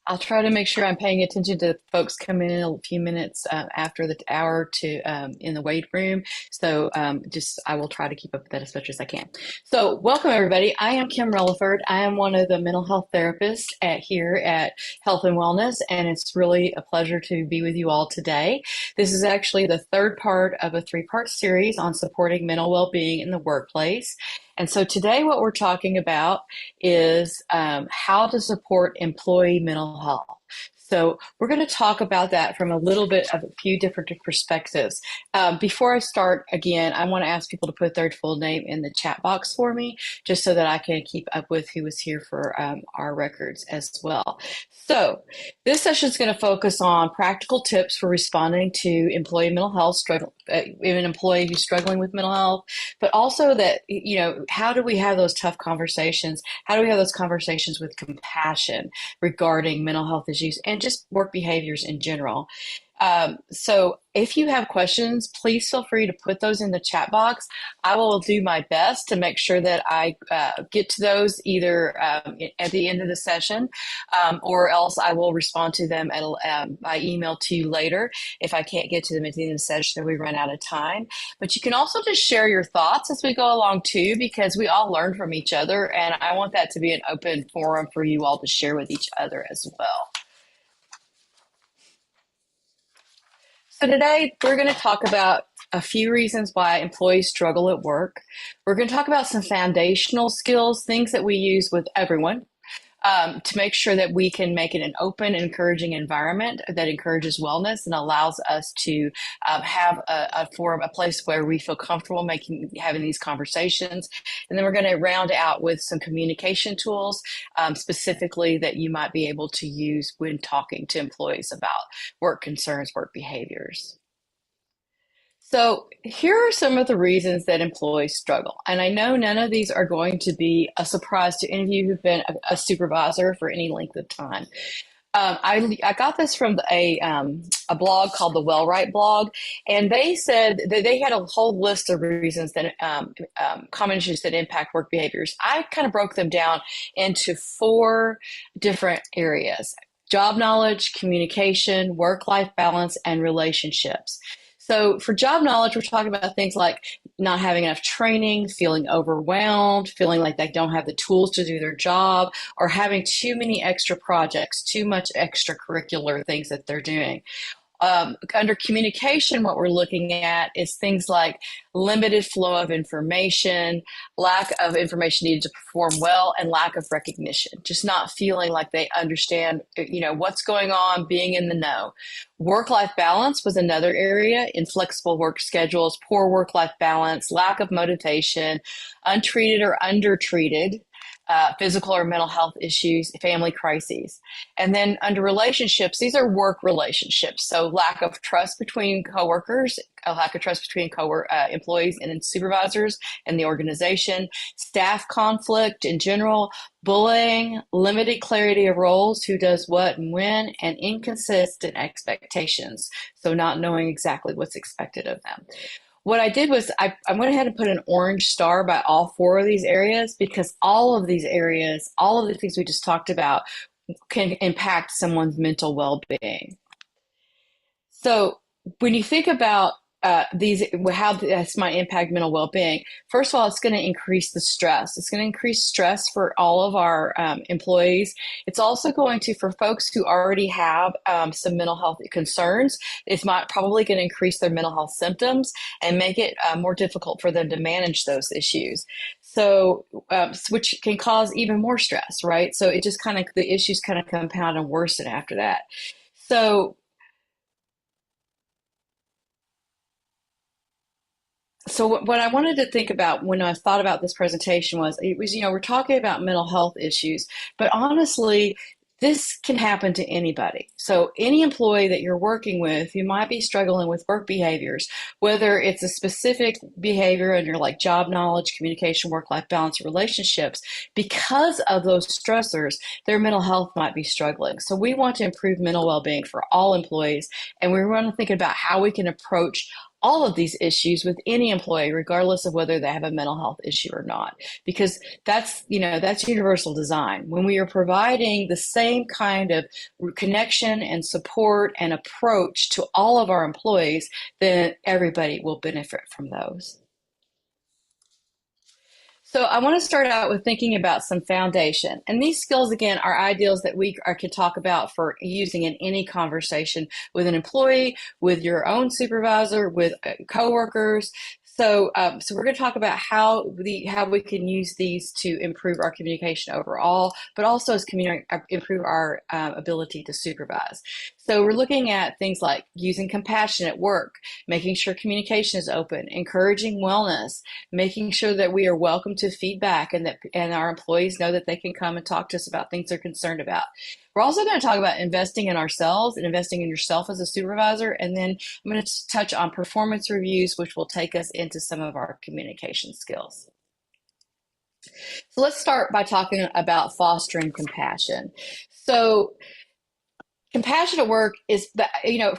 I'll try to make sure I'm paying attention to folks coming in a few minutes after the hour to in the weight room. So just I will try to keep up with that as much as I can. So welcome everybody. I am Kim Releford. I am one of the mental health therapists here at Health and Wellness, and it's really a pleasure to be with you all today. This is actually the third part of a three-part series on supporting mental well-being in the workplace. And so today what we're talking about is how to support employee mental health. So we're going to talk about that from a little bit of a few different perspectives. Before I start, again, I want to ask people to put their full name in the chat box for me, just so that I can keep up with who was here for our records as well. So this session is going to focus on practical tips for responding to employee mental health, an employee who's struggling with mental health, but also that, how do we have those tough conversations? How do we have those conversations with compassion regarding mental health issues and just work behaviors in general? So if you have questions, please feel free to put those in the chat box. I will do my best to make sure that I get to those either at the end of the session, or else I will respond to them by email to you later if I can't get to them at the end of the session or we run out of time. But you can also just share your thoughts as we go along too, because we all learn from each other, and I want that to be an open forum for you all to share with each other as well. So today we're going to talk about a few reasons why employees struggle at work. We're going to talk about some foundational skills, things that we use with everyone, to make sure that we can make it an open, encouraging environment that encourages wellness and allows us to have a forum, a place where we feel comfortable having these conversations. And then we're going to round out with some communication tools, specifically that you might be able to use when talking to employees about work concerns, work behaviors. So here are some of the reasons that employees struggle. And I know none of these are going to be a surprise to any of you who've been a supervisor for any length of time. I got this from a blog called the Wellright blog, and they said that they had a whole list of reasons that common issues that impact work behaviors. I kind of broke them down into 4 different areas: job knowledge, communication, work-life balance, and relationships. So for job knowledge, we're talking about things like not having enough training, feeling overwhelmed, feeling like they don't have the tools to do their job, or having too many extra projects, too much extracurricular things that they're doing. Under communication, what we're looking at is things like limited flow of information, lack of information needed to perform well, and lack of recognition. Just not feeling like they understand, what's going on, being in the know. Work-life balance was another area: inflexible work schedules, poor work-life balance, lack of motivation, untreated or undertreated physical or mental health issues, family crises. And then under relationships, these are work relationships. So lack of trust between coworkers, a lack of trust between employees and supervisors and the organization, staff conflict in general, bullying, limited clarity of roles, who does what and when, and inconsistent expectations. So not knowing exactly what's expected of them. What I did was I went ahead and put an orange star by all 4 of these areas, because all of these areas, all of the things we just talked about, can impact someone's mental well-being. So when you think about how this might impact mental well-being, first of all, it's going to increase the stress. It's going to increase stress for all of our employees. It's also going to, for folks who already have some mental health concerns, it's probably going to increase their mental health symptoms and make it more difficult for them to manage those issues. So, which can cause even more stress, right? So it just the issues kind of compound and worsen after that. So what I wanted to think about when I thought about this presentation was, we're talking about mental health issues, but honestly, this can happen to anybody. So any employee that you're working with who might be struggling with work behaviors, whether it's a specific behavior under like job knowledge, communication, work-life balance, relationships, because of those stressors, their mental health might be struggling. So we want to improve mental well-being for all employees, and we want to think about how we can approach all of these issues with any employee, regardless of whether they have a mental health issue or not, because that's universal design. When we are providing the same kind of connection and support and approach to all of our employees, then everybody will benefit from those. So I want to start out with thinking about some foundation. And these skills, again, are ideals that can talk about for using in any conversation with an employee, with your own supervisor, with coworkers. So we're going to talk about how we can use these to improve our communication overall, but also improve our ability to supervise. So we're looking at things like using compassion at work, making sure communication is open, encouraging wellness, making sure that we are welcome to feedback and our employees know that they can come and talk to us about things they're concerned about. We're also going to talk about investing in ourselves and investing in yourself as a supervisor. And then I'm going to touch on performance reviews, which will take us into some of our communication skills. So let's start by talking about fostering compassion. So compassion at work is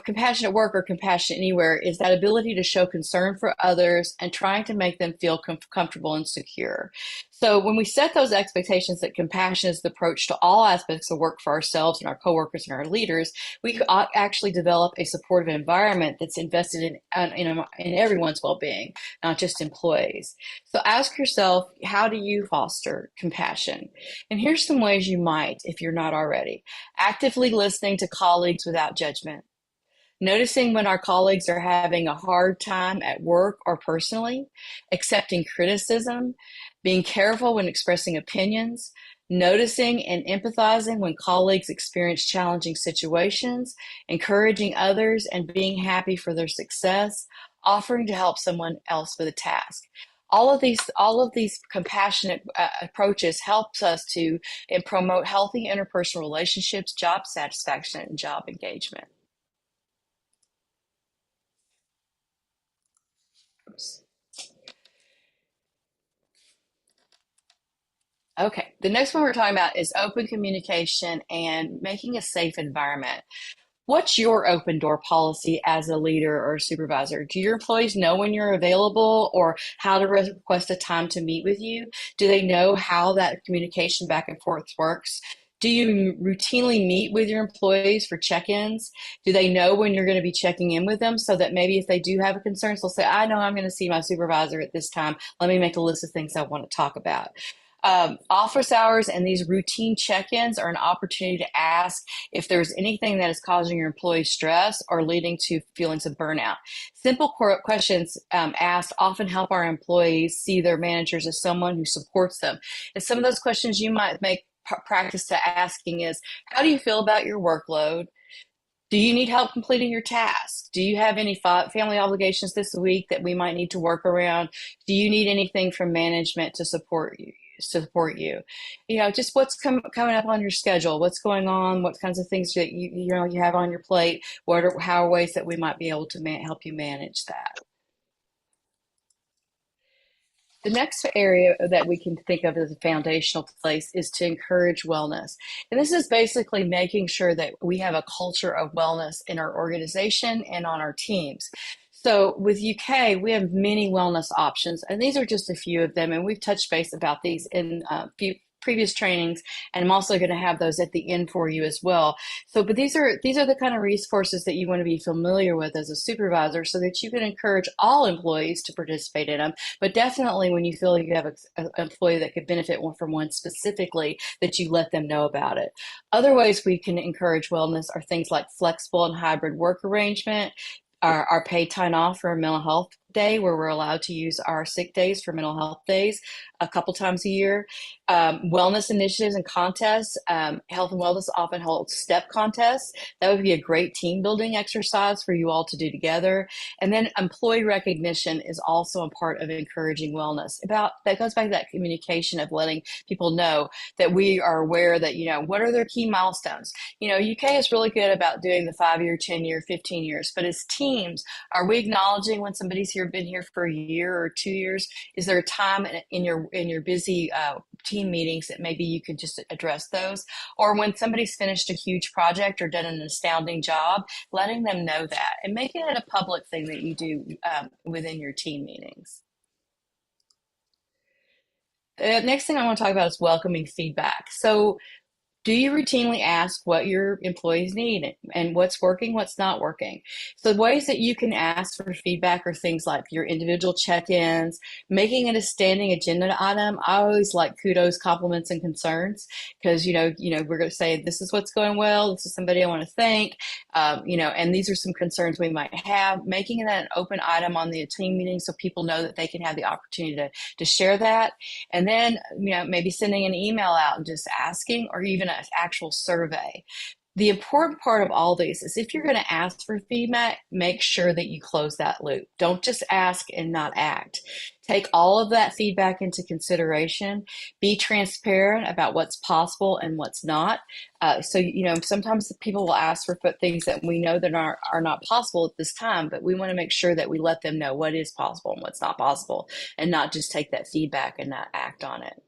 compassion at work or compassion anywhere is that ability to show concern for others and trying to make them feel comfortable and secure. So when we set those expectations that compassion is the approach to all aspects of work for ourselves and our coworkers and our leaders, we actually develop a supportive environment that's invested in everyone's well-being, not just employees. So ask yourself, how do you foster compassion? And here's some ways you might, if you're not already. Actively listening to colleagues without judgment. Noticing when our colleagues are having a hard time at work or personally, accepting criticism, being careful when expressing opinions, noticing and empathizing when colleagues experience challenging situations, encouraging others and being happy for their success, offering to help someone else with a task. All of these compassionate approaches helps us to promote healthy interpersonal relationships, job satisfaction, and job engagement. Okay, the next one we're talking about is open communication and making a safe environment. What's your open door policy as a leader or a supervisor? Do your employees know when you're available or how to request a time to meet with you? Do they know how that communication back and forth works? Do you routinely meet with your employees for check-ins? Do they know when you're going to be checking in with them so that maybe if they do have a concern, they'll say, I know I'm going to see my supervisor at this time. Let me make a list of things I want to talk about. Office hours and these routine check-ins are an opportunity to ask if there's anything that is causing your employees stress or leading to feelings of burnout. Simple questions asked often help our employees see their managers as someone who supports them. And some of those questions you might make practice to asking is, how do you feel about your workload? Do you need help completing your tasks? Do you have any family obligations this week that we might need to work around? Do you need anything from management to support you? Just what's coming up on your schedule, what's going on, what kinds of things that you have on your plate, how are ways that we might be able to help you manage that. The next area that we can think of as a foundational place is to encourage wellness. And this is basically making sure that we have a culture of wellness in our organization and on our teams. So with UK, we have many wellness options, and these are just a few of them. And we've touched base about these in a few previous trainings, and I'm also going to have those at the end for you as well. But these are the kind of resources that you want to be familiar with as a supervisor, so that you can encourage all employees to participate in them. But definitely, when you feel like you have an employee that could benefit from one specifically, that you let them know about it. Other ways we can encourage wellness are things like flexible and hybrid work arrangement, our paid time off for a mental health day, where we're allowed to use our sick days for mental health days a couple times a year. Wellness initiatives and contests. Health and wellness often holds step contests. That would be a great team building exercise for you all to do together. And then employee recognition is also a part of encouraging wellness. That goes back to that communication of letting people know that we are aware that, what are their key milestones? UK is really good about doing the 5-year, 10-year, 15 years, but as teams, are we acknowledging when somebody's here you've been here for a year or 2 years? Is there a time in your busy team meetings that maybe you could just address those? Or when somebody's finished a huge project or done an astounding job, letting them know that and making it a public thing that you do within your team meetings. The next thing I want to talk about is welcoming feedback. So do you routinely ask what your employees need and what's working, what's not working? So the ways that you can ask for feedback are things like your individual check-ins, making it a standing agenda item. I always like kudos, compliments, and concerns because we're going to say this is what's going well. This is somebody I want to thank. And these are some concerns we might have. Making that an open item on the team meeting so people know that they can have the opportunity to share that. And then, maybe sending an email out and just asking, or even an actual survey. The important part of all these is if you're going to ask for feedback, make sure that you close that loop. Don't just ask and not act. Take all of that feedback into consideration. Be transparent about what's possible and what's not. Sometimes people will ask for things that we know that are not possible at this time, but we want to make sure that we let them know what is possible and what's not possible, and not just take that feedback and not act on it.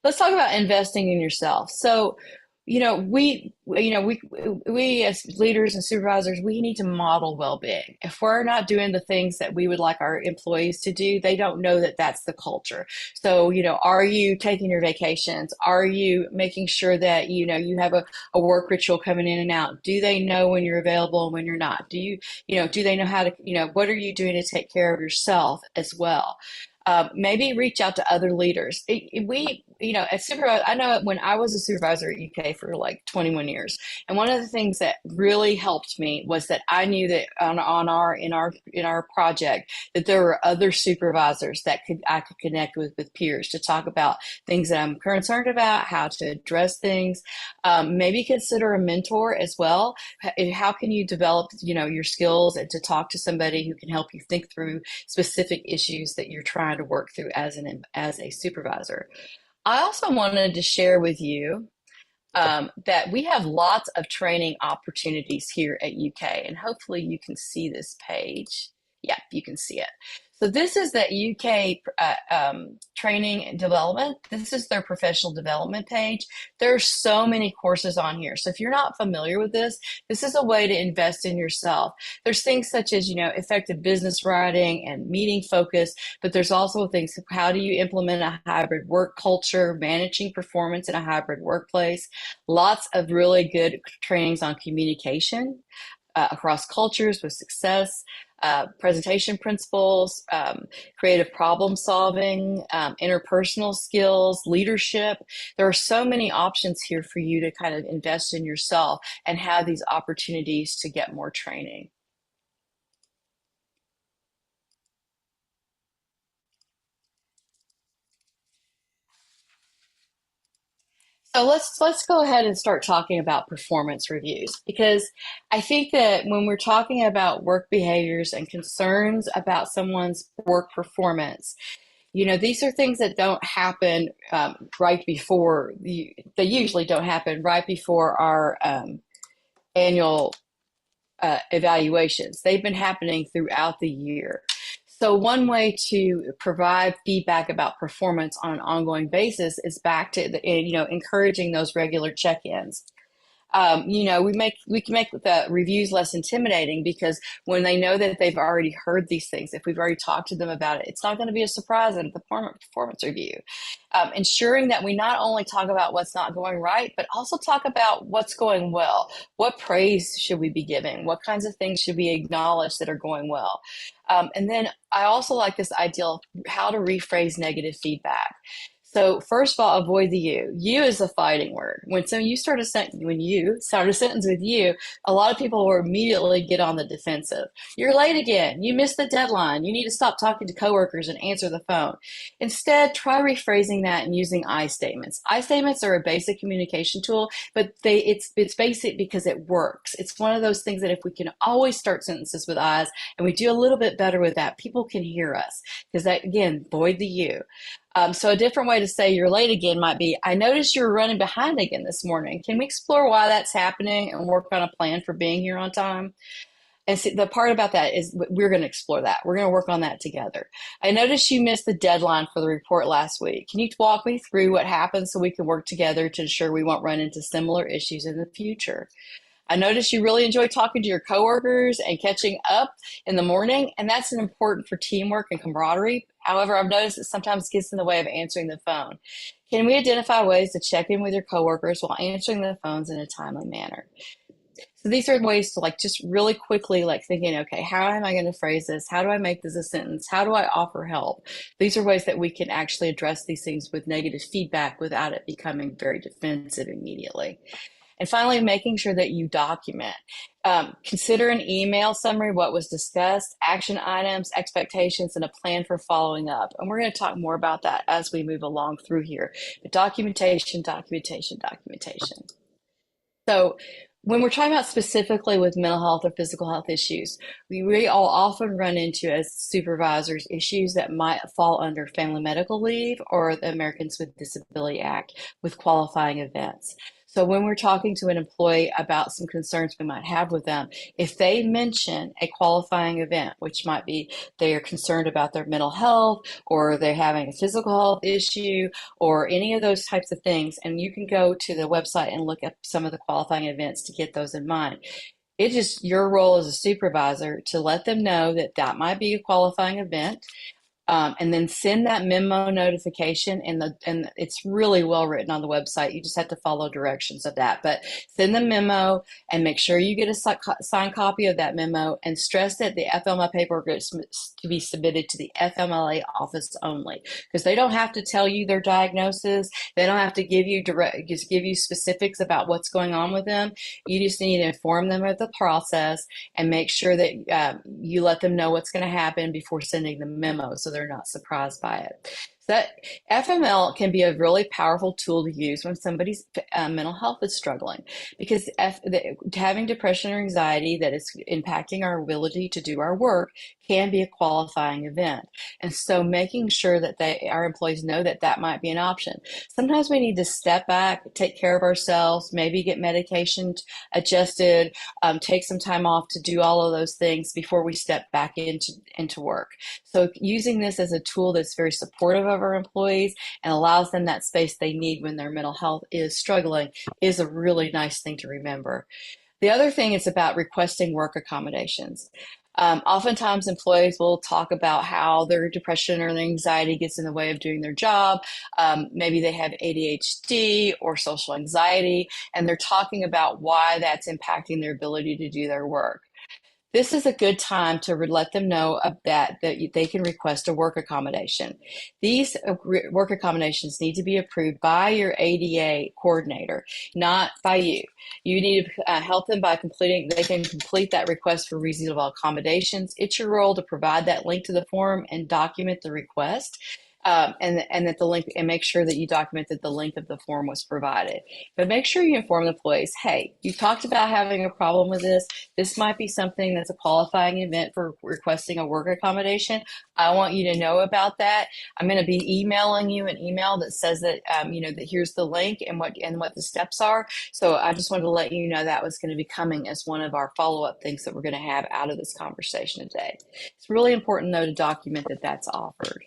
Let's talk about investing in yourself. So, we as leaders and supervisors, we need to model well-being. If we're not doing the things that we would like our employees to do, they don't know that that's the culture. So, are you taking your vacations? Are you making sure that, you have a work ritual coming in and out? Do they know when you're available and when you're not? Do they know how to, what are you doing to take care of yourself as well? Maybe reach out to other leaders. As supervisor, I know when I was a supervisor at UK for like 21 years, and one of the things that really helped me was that I knew that in our project that there were other supervisors that I could connect with peers to talk about things that I'm concerned about, how to address things. Maybe consider a mentor as well. How can you develop your skills and to talk to somebody who can help you think through specific issues that you're trying to work through as a supervisor. I also wanted to share with you that we have lots of training opportunities here at UK, and hopefully you can see this page. Yeah, you can see it. So this is the UK training and development. This is their professional development page. There are so many courses on here. So if you're not familiar with this is a way to invest in yourself. There's things such as, effective business writing and meeting focus, but there's also things, how do you implement a hybrid work culture, managing performance in a hybrid workplace, lots of really good trainings on communication across cultures with success, presentation principles, creative problem solving, interpersonal skills, leadership. There are so many options here for you to kind of invest in yourself and have these opportunities to get more training. So let's go ahead and start talking about performance reviews, because I think that when we're talking about work behaviors and concerns about someone's work performance, these are things that don't happen right before they usually don't happen right before our annual evaluations. They've been happening throughout the year. So one way to provide feedback about performance on an ongoing basis is back to encouraging those regular check-ins. We can make the reviews less intimidating, because when they know that they've already heard these things, if we've already talked to them about it, it's not going to be a surprise at the performance review. Ensuring that we not only talk about what's not going right, but also talk about what's going well. What praise should we be giving? What kinds of things should we acknowledge that are going well? And then I also like this idea of how to rephrase negative feedback. So first of all, avoid the you. You is a fighting word. When you start a sentence with you, a lot of people will immediately get on the defensive. You're late again. You missed the deadline. You need to stop talking to coworkers and answer the phone. Instead, try rephrasing that and using I statements. I statements are a basic communication tool, but it's basic because it works. It's one of those things that if we can always start sentences with I's, and we do a little bit better with that, people can hear us, because that, again, avoid the you. So a different way to say you're late again might be, I noticed you're running behind again this morning. Can we explore why that's happening and work on a plan for being here on time? And see, the part about that is we're going to explore that. We're going to work on that together. I noticed you missed the deadline for the report last week. Can you walk me through what happened so we can work together to ensure we won't run into similar issues in the future? I noticed you really enjoy talking to your coworkers and catching up in the morning, and that's an important for teamwork and camaraderie. However, I've noticed it sometimes gets in the way of answering the phone. Can we identify ways to check in with your coworkers while answering the phones in a timely manner? So these are ways to like just really quickly like thinking, okay, how am I going to phrase this? How do I make this a sentence? How do I offer help? These are ways that we can actually address these things with negative feedback without it becoming very defensive immediately. And finally, making sure that you document. Consider an email summary of what was discussed, action items, expectations, and a plan for following up. And we're going to talk more about that as we move along through here. But documentation, documentation, documentation. So when we're talking about specifically with mental health or physical health issues, we all often run into as supervisors issues that might fall under Family Medical Leave or the Americans with Disability Act with qualifying events. So when we're talking to an employee about some concerns we might have with them, if they mention a qualifying event, which might be they are concerned about their mental health or they're having a physical health issue or any of those types of things, and you can go to the website and look at some of the qualifying events to get those in mind. It's just your role as a supervisor to let them know that that might be a qualifying event, and then send that memo notification. And it's really well written on the website. You just have to follow directions of that. But send the memo and make sure you get a signed copy of that memo, and stress that the FMLA paperwork is to be submitted to the FMLA office only, because they don't have to tell you their diagnosis. They don't have to just give you specifics about what's going on with them. You just need to inform them of the process and make sure that you let them know what's going to happen before sending the memo, so they're not surprised by it. So that FML can be a really powerful tool to use when somebody's mental health is struggling, because having depression or anxiety that is impacting our ability to do our work can be a qualifying event. And so making sure that our employees know that that might be an option. Sometimes we need to step back, take care of ourselves, maybe get medication adjusted, take some time off to do all of those things before we step back into work. So using this as a tool that's very supportive of our employees and allows them that space they need when their mental health is struggling is a really nice thing to remember. The other thing is about requesting work accommodations. Oftentimes employees will talk about how their depression or their anxiety gets in the way of doing their job. Maybe they have ADHD or social anxiety, and they're talking about why that's impacting their ability to do their work. This is a good time to let them know that they can request a work accommodation. These work accommodations need to be approved by your ADA coordinator, not by you. You need to help them by they can complete that request for reasonable accommodations. It's your role to provide that link to the form and document the request. And that the link, and make sure that you document that the link of the form was provided. But make sure you inform the employees, hey, you talked about having a problem with this. This might be something that's a qualifying event for requesting a work accommodation. I want you to know about that. I'm going to be emailing you an email that says that, that here's the link and what the steps are. So I just wanted to let you know that was going to be coming as one of our follow-up things that we're going to have out of this conversation today. It's really important, though, to document that that's offered.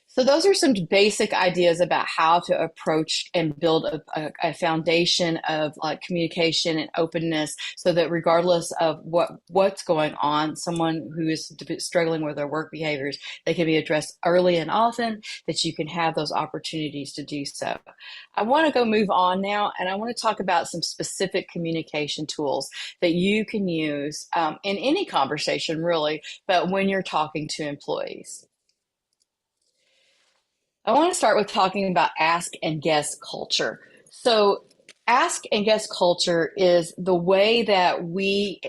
So those are some basic ideas about how to approach and build a foundation of communication and openness, so that regardless of what's going on, someone who is struggling with their work behaviors, they can be addressed early and often, that you can have those opportunities to do so. I want to move on now, and I want to talk about some specific communication tools that you can use in any conversation, really, but when you're talking to employees. I want to start with talking about ask and guess culture. So, ask and guess culture is the way that we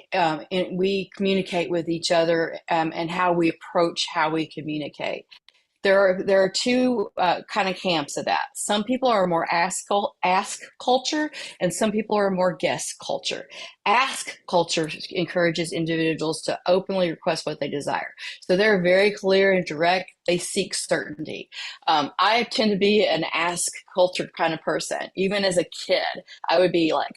communicate with each other, and how we approach how we communicate. There are two kind of camps of that. Some people are more ask culture, and some people are more guess culture. Ask culture encourages individuals to openly request what they desire. So they're very clear and direct. They seek certainty. I tend to be an ask culture kind of person. Even as a kid, I would be like,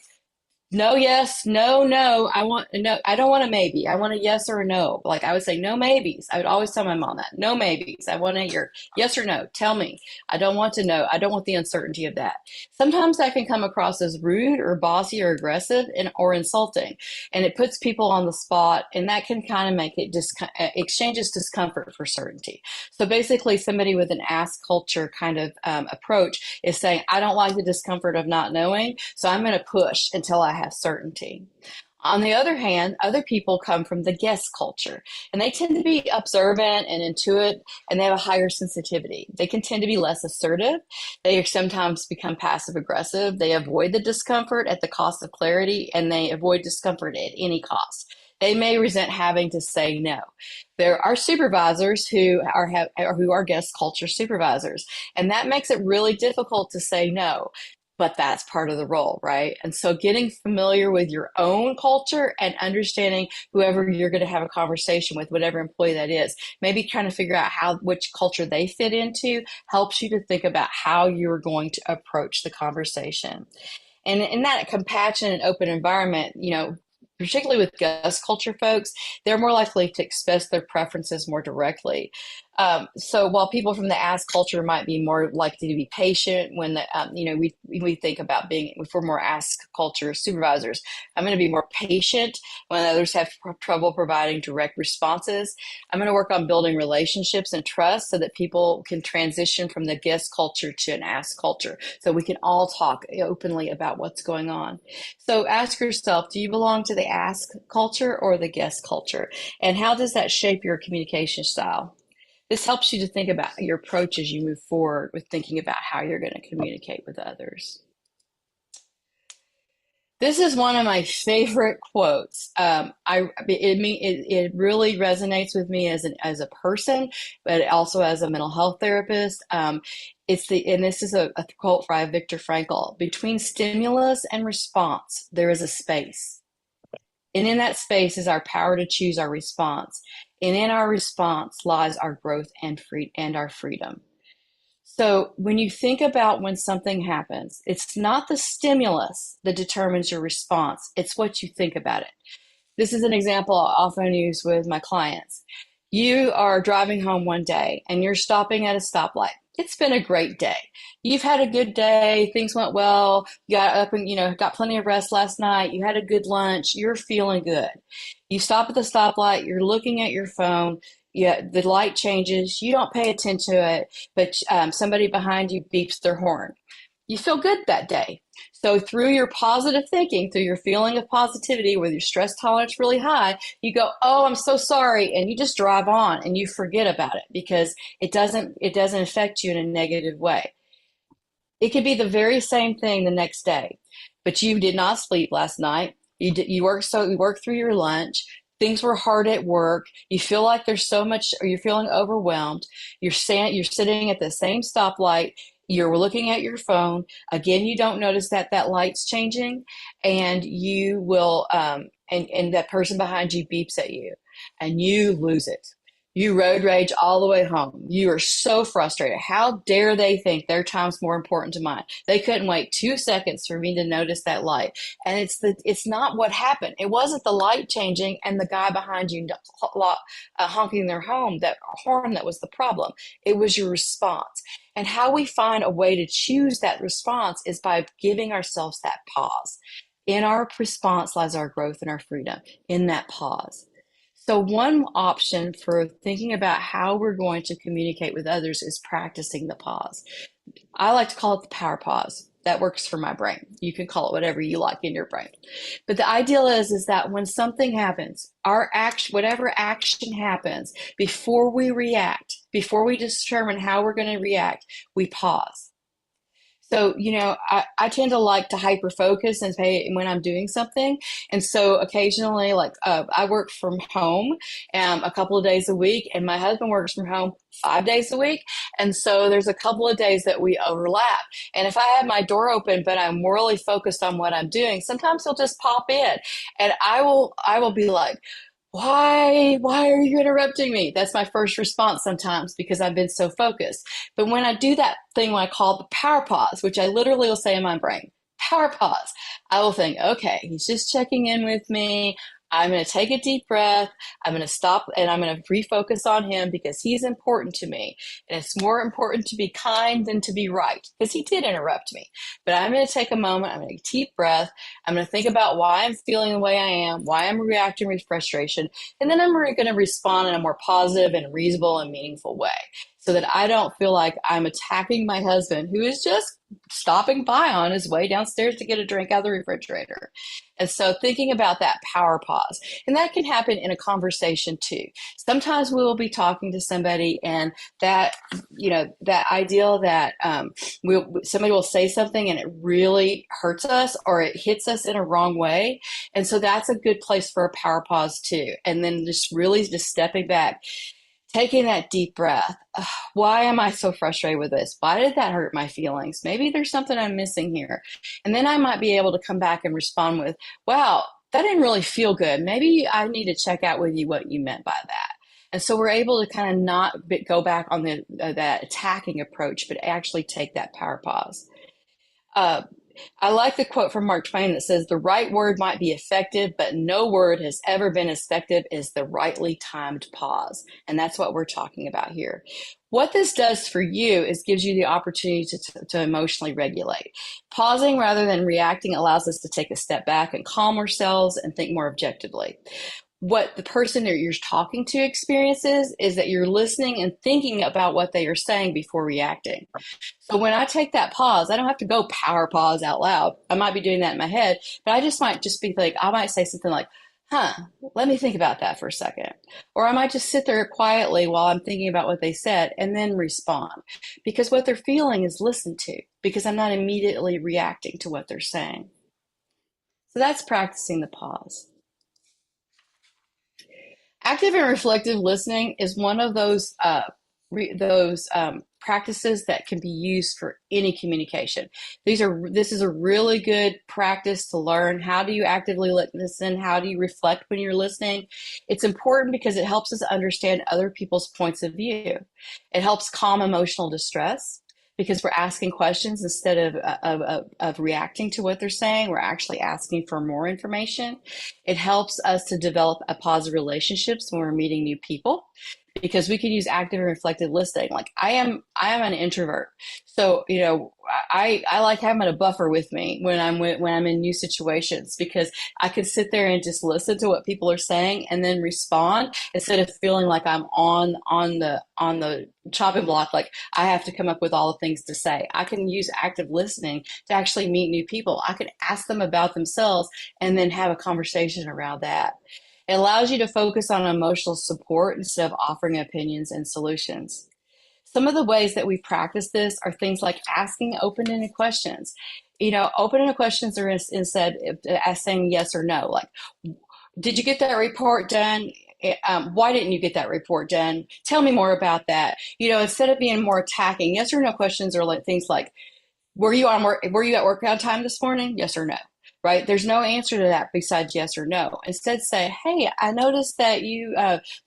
No, yes, no, no. I want no. I don't want a maybe. I want a yes or a no. Like I would say, no maybes. I would always tell my mom that. No maybes. I want to hear yes or no. Tell me. I don't want to know. I don't want the uncertainty of that. Sometimes that can come across as rude or bossy or aggressive or insulting, and it puts people on the spot, and that can kind of make it exchanges discomfort for certainty. So basically, somebody with an ask culture kind of approach is saying, I don't like the discomfort of not knowing, so I'm going to push until I have certainty. On the other hand, other people come from the guess culture, and they tend to be observant and intuitive, and they have a higher sensitivity. They can tend to be less assertive. They sometimes become passive aggressive. They avoid the discomfort at the cost of clarity, and they avoid discomfort at any cost. They may resent having to say no. There are supervisors who are guest culture supervisors, and that makes it really difficult to say no. But that's part of the role, right? And so getting familiar with your own culture and understanding whoever you're going to have a conversation with, whatever employee that is, maybe trying to figure out which culture they fit into helps you to think about how you're going to approach the conversation. And in that compassionate and open environment, particularly with guest culture folks, they're more likely to express their preferences more directly. So while people from the ask culture might be more likely to be patient when we think about being, if we're more ask culture supervisors, I'm going to be more patient when others have trouble providing direct responses. I'm going to work on building relationships and trust so that people can transition from the guest culture to an ask culture, so we can all talk openly about what's going on. So ask yourself, do you belong to the ask culture or the guest culture? And how does that shape your communication style? This helps you to think about your approach as you move forward with thinking about how you're going to communicate with others. This is one of my favorite quotes. It really resonates with me as a person, but also as a mental health therapist. This is a quote by Viktor Frankl. Between stimulus and response, there is a space. And in that space is our power to choose our response. And in our response lies our growth and our freedom. So when you think about when something happens, it's not the stimulus that determines your response, it's what you think about it. This is an example I often use with my clients. You are driving home one day and you're stopping at a stoplight. It's been a great day. You've had a good day. Things went well. You got up and, got plenty of rest last night. You had a good lunch. You're feeling good. You stop at the stoplight. You're looking at your phone. Yeah, the light changes. You don't pay attention to it, but somebody behind you beeps their horn. You feel good that day. So through your positive thinking, through your feeling of positivity, with your stress tolerance really high, you go, "Oh, I'm so sorry," and you just drive on and you forget about it because it doesn't affect you in a negative way. It could be the very same thing the next day, but you did not sleep last night. You worked through your lunch. Things were hard at work. You feel like there's so much, or you're feeling overwhelmed. You're sitting at the same stoplight. You're looking at your phone. Again, you don't notice that light's changing, and you will, and that person behind you beeps at you, and you lose it. You road rage all the way home. You are so frustrated. How dare they think their time's more important to mine? They couldn't wait 2 seconds for me to notice that light. And it's not what happened. It wasn't the light changing and the guy behind you honking their horn that was the problem. It was your response. And how we find a way to choose that response is by giving ourselves that pause. In our response lies our growth and our freedom, in that pause. So one option for thinking about how we're going to communicate with others is practicing the pause. I like to call it the power pause. That works for my brain. You can call it whatever you like in your brain. But the ideal is that when something happens, whatever action happens, before we react, before we determine how we're going to react, we pause. So, I tend to like to hyper focus and pay when I'm doing something. And so occasionally, like, I work from home a couple of days a week, and my husband works from home 5 days a week. And so there's a couple of days that we overlap. And if I have my door open, but I'm really focused on what I'm doing, sometimes he'll just pop in and I will be like, why are you interrupting me? That's my first response sometimes because I've been so focused. But when I do that thing, when I call the power pause, which I literally will say in my brain, power pause. I will think, okay, he's just checking in with me. I'm going to take a deep breath. I'm going to stop and I'm going to refocus on him because he's important to me. And it's more important to be kind than to be right because he did interrupt me. But I'm going to take a moment. I'm going to take a deep breath. I'm going to think about why I'm feeling the way I am, why I'm reacting with frustration. And then I'm going to respond in a more positive and reasonable and meaningful way so that I don't feel like I'm attacking my husband who is just stopping by on his way downstairs to get a drink out of the refrigerator. And so thinking about that power pause, and that can happen in a conversation too. Sometimes we will be talking to somebody and that, that ideal that somebody will say something and it really hurts us or it hits us in a wrong way. And so that's a good place for a power pause too. And then just really just stepping back, taking that deep breath. Why am I so frustrated with this? Why did that hurt my feelings? Maybe there's something I'm missing here. And then I might be able to come back and respond with, wow, that didn't really feel good. Maybe I need to check out with you what you meant by that. And so we're able to kind of not go back on that attacking approach, but actually take that power pause. I like the quote from Mark Twain that says, the right word might be effective, but no word has ever been as effective as the rightly timed pause. And that's what we're talking about here. What this does for you is gives you the opportunity to emotionally regulate. Pausing rather than reacting allows us to take a step back and calm ourselves and think more objectively. What the person that you're talking to experiences is that you're listening and thinking about what they are saying before reacting. So when I take that pause, I don't have to go power pause out loud. I might be doing that in my head, but I might just be like, I might say something like, let me think about that for a second. Or I might just sit there quietly while I'm thinking about what they said and then respond. Because what they're feeling is listened to because I'm not immediately reacting to what they're saying. So that's practicing the pause. Active and reflective listening is one of those practices that can be used for any communication. This is a really good practice to learn. How do you actively listen? How do you reflect when you're listening? It's important because it helps us understand other people's points of view. It helps calm emotional distress because we're asking questions instead of reacting to what they're saying. We're actually asking for more information. It helps us to develop a positive relationships when we're meeting new people because we can use active and reflective listening. Like I am an introvert. So, I like having a buffer with me when I'm in new situations because I could sit there and just listen to what people are saying and then respond instead of feeling like I'm on the chopping block, like I have to come up with all the things to say. I can use active listening to actually meet new people. I can ask them about themselves and then have a conversation around that. It allows you to focus on emotional support instead of offering opinions and solutions. Some of the ways that we practice this are things like asking open-ended questions. Open-ended questions are instead of saying yes or no. Like, did you get that report done? Why didn't you get that report done? Tell me more about that. Instead of being more attacking, yes or no questions are like things like, were you at work on time this morning? Yes or no? Right? There's no answer to that besides yes or no. Instead, say, hey, I noticed that you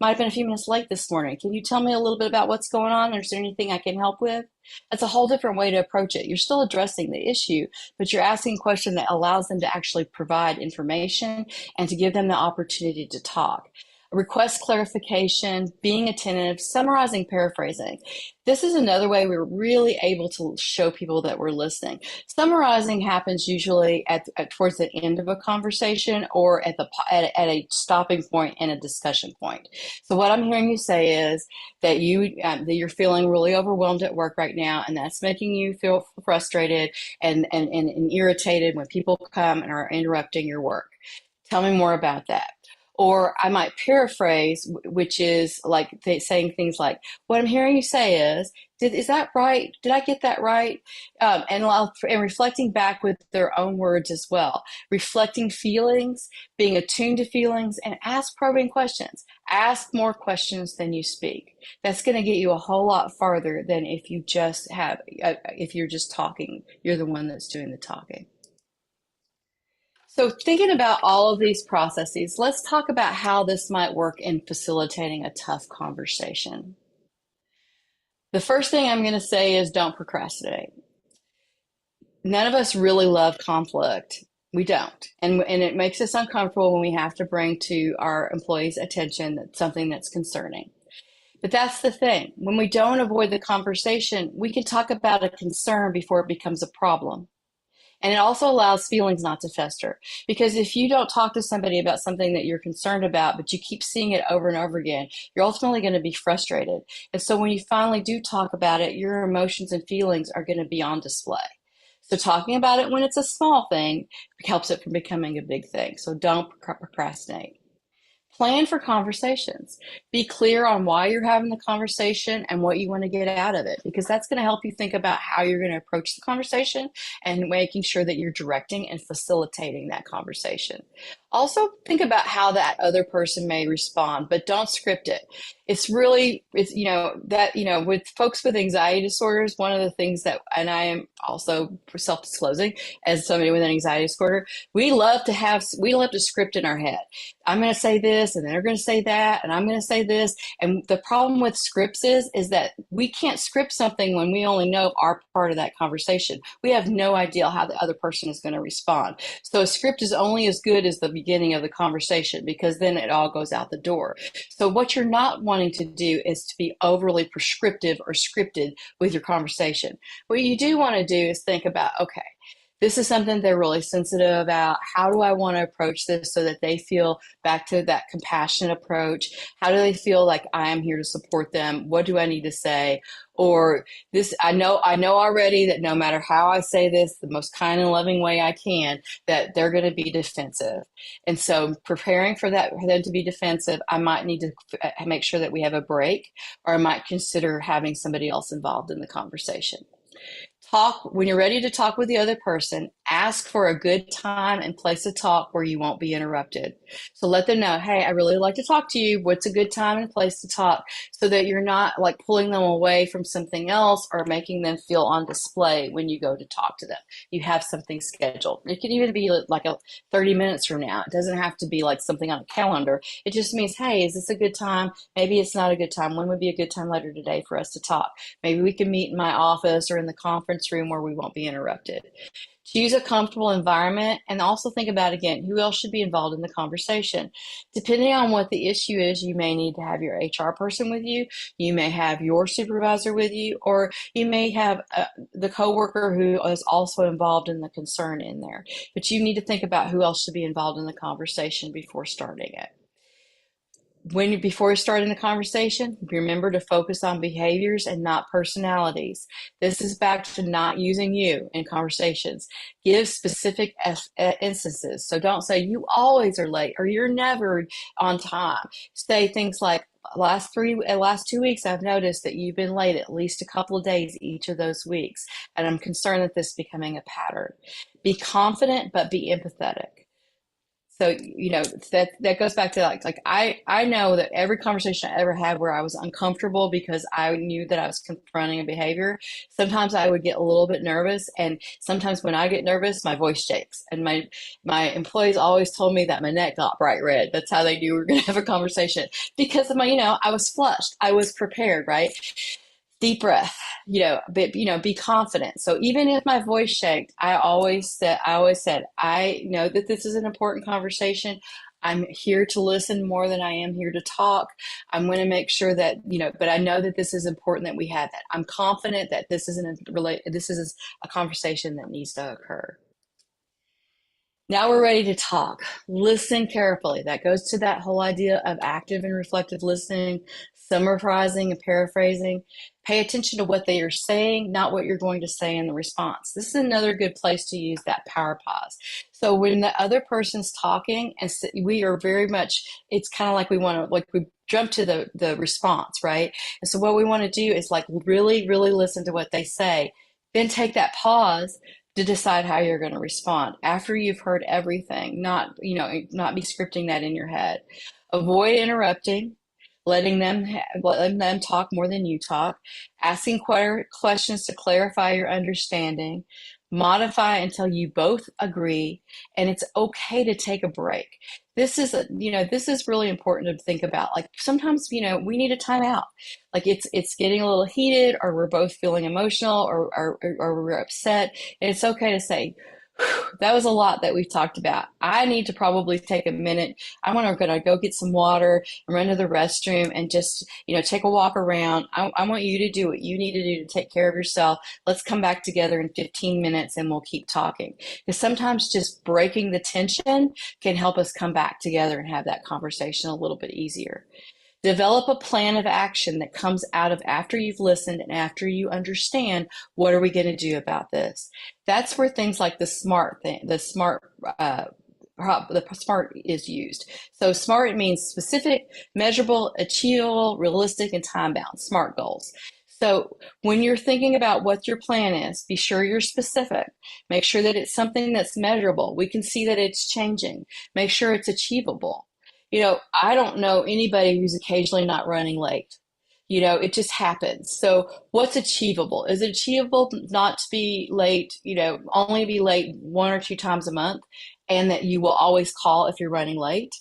might have been a few minutes late this morning. Can you tell me a little bit about what's going on? Is there anything I can help with? That's a whole different way to approach it. You're still addressing the issue, but you're asking a question that allows them to actually provide information and to give them the opportunity to talk. Request clarification, being attentive, summarizing, paraphrasing. This is another way we're really able to show people that we're listening. Summarizing happens usually at towards the end of a conversation or at a stopping point and a discussion point. So what I'm hearing you say is that that you're feeling really overwhelmed at work right now, and that's making you feel frustrated and irritated when people come and are interrupting your work. Tell me more about that. Or I might paraphrase, which is like saying things like, what I'm hearing you say is that right? Did I get that right? And reflecting back with their own words as well. Reflecting feelings, being attuned to feelings, and ask probing questions. Ask more questions than you speak. That's going to get you a whole lot farther than if you're just talking, you're the one that's doing the talking. So thinking about all of these processes, let's talk about how this might work in facilitating a tough conversation. The first thing I'm going to say is don't procrastinate. None of us really love conflict. We don't. And it makes us uncomfortable when we have to bring to our employees' attention that something that's concerning. But that's the thing. When we don't avoid the conversation, we can talk about a concern before it becomes a problem. And it also allows feelings not to fester. Because if you don't talk to somebody about something that you're concerned about, but you keep seeing it over and over again, you're ultimately going to be frustrated. And so when you finally do talk about it, your emotions and feelings are going to be on display. So talking about it when it's a small thing helps it from becoming a big thing. So don't procrastinate. Plan for conversations. Be clear on why you're having the conversation and what you want to get out of it, because that's going to help you think about how you're going to approach the conversation and making sure that you're directing and facilitating that conversation. Also, think about how that other person may respond, but don't script it. With folks with anxiety disorders, one of the things that, and I am also self disclosing as somebody with an anxiety disorder, we love to script in our head. I'm going to say this, and they're going to say that, and I'm going to say this. And the problem with scripts is that we can't script something when we only know our part of that conversation. We have no idea how the other person is going to respond. So a script is only as good as the beginning of the conversation, because then it all goes out the door. So what you're not wanting to do is to be overly prescriptive or scripted with your conversation. What you do want to do is think about, okay, this is something they're really sensitive about. How do I want to approach this so that they feel back to that compassionate approach? How do they feel like I am here to support them? What do I need to say? Or this, I know already that no matter how I say this, the most kind and loving way I can, that they're going to be defensive. And so preparing for that, for them to be defensive, I might need to make sure that we have a break, or I might consider having somebody else involved in the conversation. Talk when you're ready to talk with the other person. Ask for a good time and place to talk where you won't be interrupted. So let them know, hey, I really like to talk to you. What's a good time and place to talk? So that you're not like pulling them away from something else or making them feel on display when you go to talk to them. You have something scheduled. It could even be like 30 minutes from now. It doesn't have to be like something on a calendar. It just means, hey, is this a good time? Maybe it's not a good time. When would be a good time later today for us to talk? Maybe we can meet in my office or in the conference room where we won't be interrupted. Choose a comfortable environment, and also think about, again, who else should be involved in the conversation. Depending on what the issue is, you may need to have your HR person with you, you may have your supervisor with you, or you may have the coworker who is also involved in the concern in there. But you need to think about who else should be involved in the conversation before starting it. Before you start in the conversation, remember to focus on behaviors and not personalities. This is back to not using you in conversations. Give specific instances. So don't say you always are late or you're never on time. Say things like, last 2 weeks, I've noticed that you've been late at least a couple of days each of those weeks, and I'm concerned that this is becoming a pattern. Be confident, but be empathetic. So, that goes back to I know that every conversation I ever had where I was uncomfortable because I knew that I was confronting a behavior, sometimes I would get a little bit nervous, and sometimes when I get nervous, my voice shakes. And my employees always told me that my neck got bright red. That's how they knew we were going to have a conversation, because of I was flushed, I was prepared, right? Deep breath, be confident. So even if my voice shaked, I always said, I know that this is an important conversation. I'm here to listen more than I am here to talk. I'm going to make sure that, but I know that this is important that we have that. I'm confident that this is a conversation that needs to occur. Now we're ready to talk. Listen carefully. That goes to that whole idea of active and reflective listening, summarizing and paraphrasing. Pay attention to what they are saying, not what you're going to say in the response. This is another good place to use that power pause. So when the other person's talking, and we are very much, it's kind of like we jump to the response, right? And so what we want to do is like really, really listen to what they say, then take that pause to decide how you're going to respond after you've heard everything, not be scripting that in your head. Avoid interrupting, letting them talk more than you talk, asking questions to clarify your understanding, Modify until you both agree, and it's okay to take a break. This is, this is really important to think about. Like sometimes, we need a timeout. Like it's getting a little heated, or we're both feeling emotional, or we're upset. And it's okay to say, that was a lot that we've talked about. I need to probably take a minute. I'm gonna go get some water and run to the restroom and just, take a walk around. I want you to do what you need to do to take care of yourself. Let's come back together in 15 minutes and we'll keep talking. Because sometimes just breaking the tension can help us come back together and have that conversation a little bit easier. Develop a plan of action that comes out of after you've listened and after you understand what are we going to do about this. That's where things like the SMART thing, the SMART is used. So SMART, it means specific, measurable, achievable, realistic, and time bound. SMART goals. So when you're thinking about what your plan is, be sure you're specific. Make sure that it's something that's measurable. We can see that it's changing. Make sure it's achievable. I don't know anybody who's occasionally not running late. It just happens. So what's achievable? Is it achievable not to be late, only be late 1 or 2 times a month, and that you will always call if you're running late?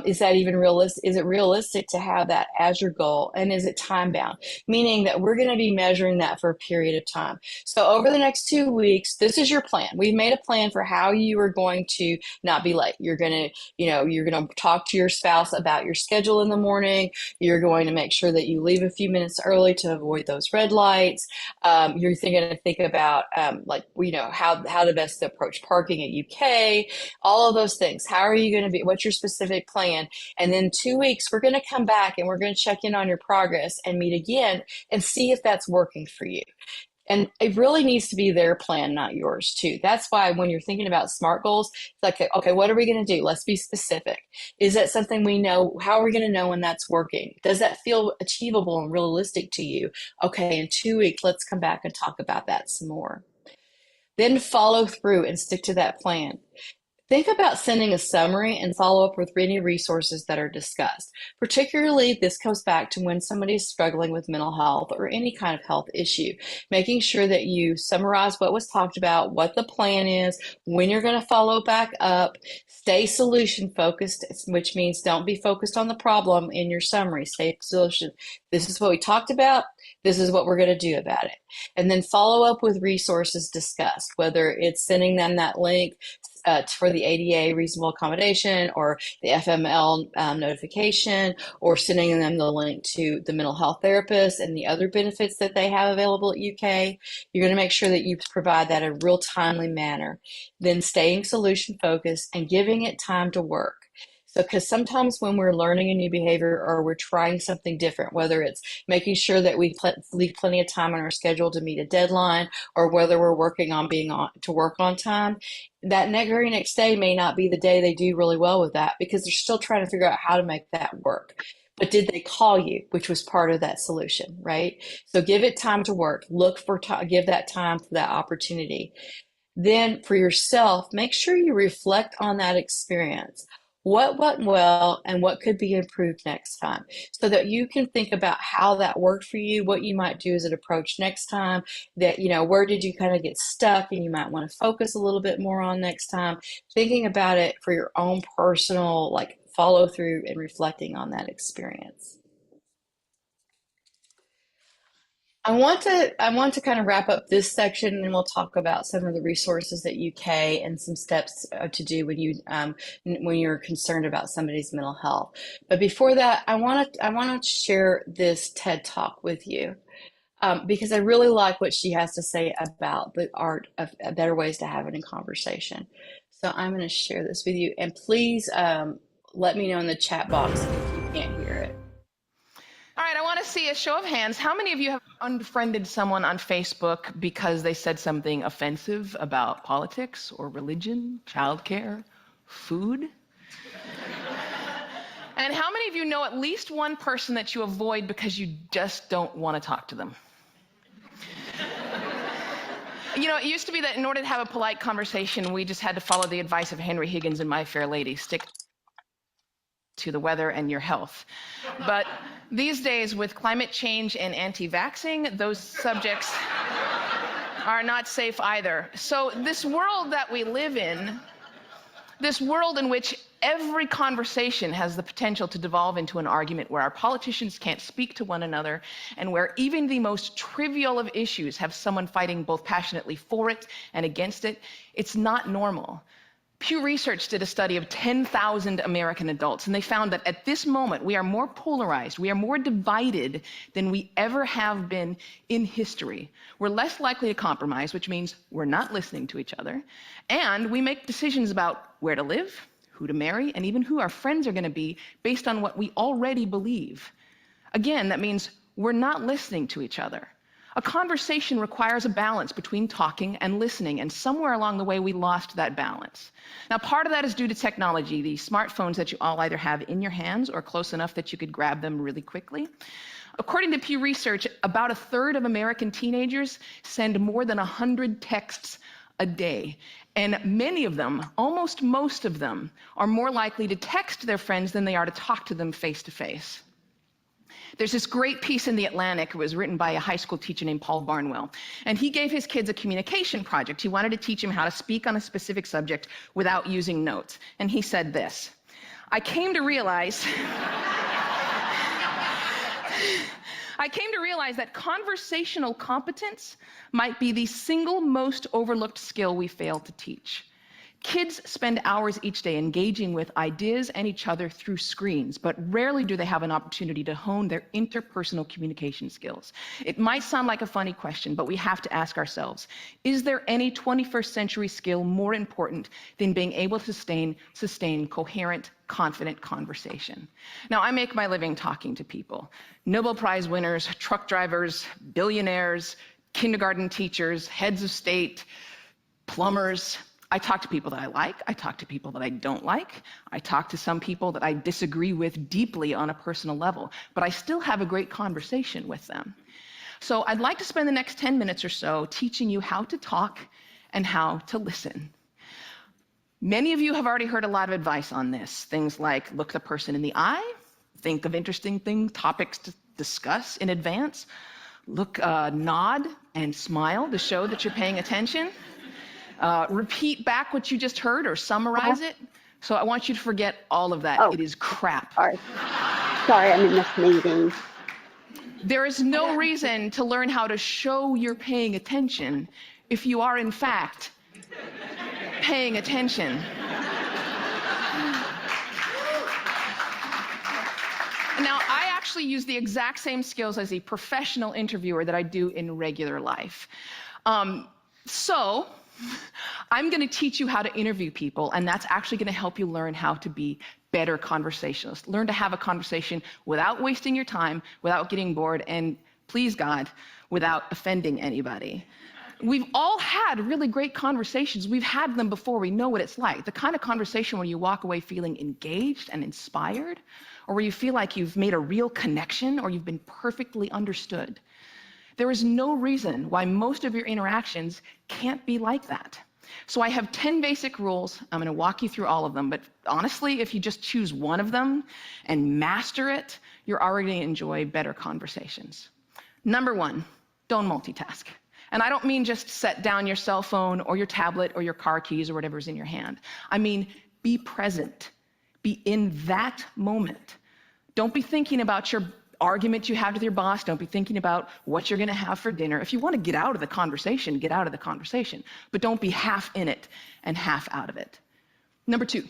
Is that even realistic? Is it realistic to have that as your goal? And is it time bound? Meaning that we're going to be measuring that for a period of time. So over the next 2 weeks, this is your plan. We've made a plan for how you are going to not be late. You're going to, you're going to talk to your spouse about your schedule in the morning. You're going to make sure that you leave a few minutes early to avoid those red lights. You're going to think about how to best approach parking at UK, all of those things. How are you going to be? What's your specific plan? And then 2 weeks, we're going to come back and we're going to check in on your progress and meet again and see if that's working for you. And it really needs to be their plan, not yours, too. That's why when you're thinking about SMART goals, it's like, okay, what are we going to do? Let's be specific. Is that something we know? How are we going to know when that's working? Does that feel achievable and realistic to you? Okay, in 2 weeks, let's come back and talk about that some more. Then follow through and stick to that plan. Think about sending a summary and follow up with any resources that are discussed. Particularly, this goes back to when somebody is struggling with mental health or any kind of health issue. Making sure that you summarize what was talked about, what the plan is, when you're going to follow back up. Stay solution focused, which means don't be focused on the problem in your summary. Stay solution. This is what we talked about. This is what we're going to do about it. And then follow up with resources discussed, whether it's sending them that link for the ADA reasonable accommodation or the FML notification, or sending them the link to the mental health therapist and the other benefits that they have available at UK. You're going to make sure that you provide that in a real timely manner. Then staying solution focused and giving it time to work. So, because sometimes when we're learning a new behavior or we're trying something different, whether it's making sure that we leave plenty of time on our schedule to meet a deadline, or whether we're working on to work on time, that very next day may not be the day they do really well with that, because they're still trying to figure out how to make that work. But did they call you, which was part of that solution, right? So give it time to work. Give that time for that opportunity. Then for yourself, make sure you reflect on that experience. What went well and what could be improved next time, so that you can think about how that worked for you, what you might do as an approach next time, that, where did you kind of get stuck and you might want to focus a little bit more on next time, thinking about it for your own personal, follow through and reflecting on that experience. I want to kind of wrap up this section, and then we'll talk about some of the resources at UK and some steps to do when you're concerned about somebody's mental health. But before that, I want to share this TED Talk with you, because I really like what she has to say about the art of better ways to have it in conversation. So I'm going to share this with you, and please let me know in the chat box if you can't hear it. All right, I want to see a show of hands. How many of you have unfriended someone on Facebook because they said something offensive about politics or religion, childcare, food? And how many of you know at least one person that you avoid because you just don't want to talk to them? It used to be that in order to have a polite conversation, we just had to follow the advice of Henry Higgins and My Fair Lady: stick to the weather and your health. But these days, with climate change and anti-vaxxing, those subjects are not safe either. So this world that we live in, this world in which every conversation has the potential to devolve into an argument, where our politicians can't speak to one another, and where even the most trivial of issues have someone fighting both passionately for it and against it, it's not normal. Pew Research did a study of 10,000 American adults, and they found that at this moment we are more polarized, we are more divided than we ever have been in history. We're less likely to compromise, which means we're not listening to each other, and we make decisions about where to live, who to marry, and even who our friends are going to be based on what we already believe. Again, that means we're not listening to each other. A conversation requires a balance between talking and listening, and somewhere along the way we lost that balance. Now, part of that is due to technology, the smartphones that you all either have in your hands or close enough that you could grab them really quickly. According to Pew Research, about a third of American teenagers send more than 100 texts a day. And many of them, almost most of them, are more likely to text their friends than they are to talk to them face to face. There's this great piece in The Atlantic. It was written by a high school teacher named Paul Barnwell. And he gave his kids a communication project. He wanted to teach them how to speak on a specific subject without using notes. And he said this: I came to realize that conversational competence might be the single most overlooked skill we fail to teach. Kids spend hours each day engaging with ideas and each other through screens, but rarely do they have an opportunity to hone their interpersonal communication skills. It might sound like a funny question, but we have to ask ourselves, is there any 21st century skill more important than being able to sustain coherent, confident conversation? Now, I make my living talking to people. Nobel Prize winners, truck drivers, billionaires, kindergarten teachers, heads of state, plumbers. I talk to people that I like, I talk to people that I don't like, I talk to some people that I disagree with deeply on a personal level, but I still have a great conversation with them. So I'd like to spend the next 10 minutes or so teaching you how to talk and how to listen. Many of you have already heard a lot of advice on this. Things like look the person in the eye, think of interesting topics to discuss in advance, nod and smile to show that you're paying attention. Repeat back what you just heard or summarize it. So I want you to forget all of that. Oh, it is crap. Sorry, I'm in this meeting. There is no reason to learn how to show you're paying attention if you are, in fact, paying attention. Now, I actually use the exact same skills as a professional interviewer that I do in regular life. So I'm going to teach you how to interview people, and that's actually going to help you learn how to be better conversationalists. Learn to have a conversation without wasting your time, without getting bored, and please God, without offending anybody. We've all had really great conversations. We've had them before. We know what it's like. The kind of conversation where you walk away feeling engaged and inspired, or where you feel like you've made a real connection or you've been perfectly understood. There is no reason why most of your interactions can't be like that. So I have 10 basic rules. I'm going to walk you through all of them, but honestly, if you just choose one of them and master it, you're already going to enjoy better conversations. Number 1, don't multitask. And I don't mean just set down your cell phone or your tablet or your car keys or whatever's in your hand. I mean, be present. Be in that moment. Don't be thinking about your argument you have with your boss. Don't be thinking about what you're going to have for dinner. If you want to get out of the conversation, get out of the conversation. But don't be half in it and half out of it. Number 2,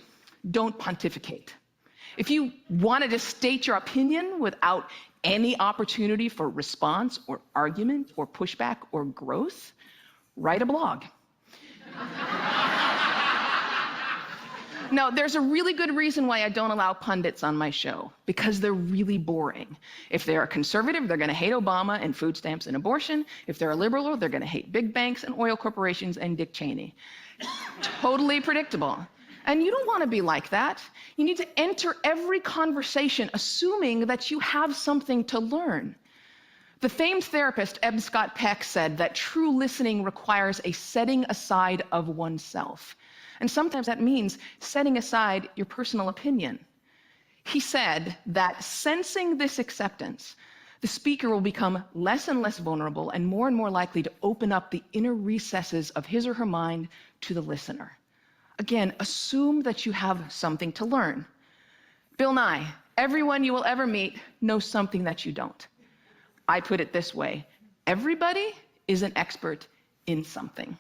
don't pontificate. If you want to just state your opinion without any opportunity for response or argument or pushback or growth, write a blog. Now, there's a really good reason why I don't allow pundits on my show, because they're really boring. If they're a conservative, they're going to hate Obama and food stamps and abortion. If they're a liberal, they're going to hate big banks and oil corporations and Dick Cheney. Totally predictable. And you don't want to be like that. You need to enter every conversation assuming that you have something to learn. The famed therapist Eb Scott Peck said that true listening requires a setting aside of oneself. And sometimes that means setting aside your personal opinion. He said that sensing this acceptance, The speaker will become less and less vulnerable and more likely to open up the inner recesses of his or her mind to the listener. Again, assume that you have something to learn. Bill Nye, everyone you will ever meet knows something that you don't. I put it this way: everybody is an expert in something.